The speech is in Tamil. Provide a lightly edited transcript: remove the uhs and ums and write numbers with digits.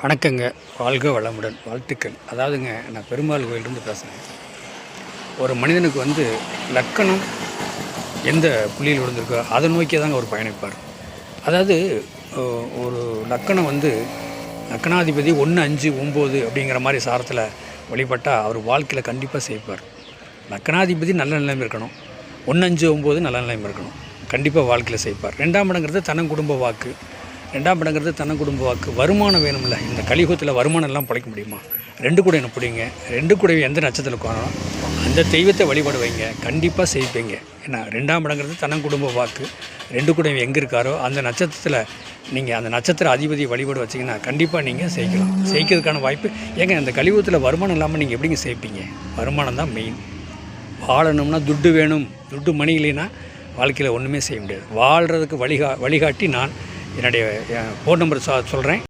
வணக்கங்க. வாழ்க வளமுடன். வாழ்த்துக்கள். அதாவதுங்க, நான் பெருமாள் கோயிலிருந்து பேசுகிறேன். ஒரு மனிதனுக்கு லக்கணம் எந்த புள்ளியில் விழுந்திருக்கோ அதை நோக்கி தாங்க அவர் பயணிப்பார். அதாவது ஒரு லக்கணம் லக்கணாதிபதி 1, 5, 9 அப்படிங்கிற மாதிரி சாரத்தில் வழிபட்டால் அவர் வாழ்க்கையில் கண்டிப்பாக செய்வார். லக்கணாதிபதி நல்ல நிலைமை இருக்கணும், 1, 5, 9 நல்ல நிலைமை இருக்கணும், கண்டிப்பாக வாழ்க்கையில் செய்வார். 2ஆம் இடங்கிறது தன குடும்ப வாக்கு. 2ஆம் இடங்கிறது தன குடும்ப வாக்கு. வருமானம் வேணும்ல. இந்த கலியுகத்தில் வருமானம் எல்லாம் பிழைக்க முடியுமா? 2 கூட என்ன பிடிங்க. 2 கூட எந்த நட்சத்திரத்தில் காணணும் அந்த தெய்வத்தை வழிபாடு வைங்க, கண்டிப்பாக செய்வீங்க. ஏன்னா 2ஆம் இடங்கிறது தன குடும்ப வாக்கு. 2 கூட எங்கே இருக்காரோ அந்த நட்சத்திரத்தில் நீங்கள் அந்த நட்சத்திர அதிபதியை வழிபாடு வச்சிங்கன்னா கண்டிப்பாக நீங்கள் செய்யலாம். செய்கிறதுக்கான வாய்ப்பு ஏங்க. அந்த கலியுகத்தில் வருமானம் இல்லாமல் நீங்கள் எப்படிங்க செய்வீங்க? வருமானம் தான் மெயின். வாழணும்னா துட்டு வேணும். துட்டு மணி இல்லைன்னா வாழ்க்கையில் ஒன்றுமே செய்ய முடியாது. வாழ்கிறதுக்கு வழிகாட்டி நான் என்னுடைய ஃபோன் நம்பர் சொல்கிறேன்.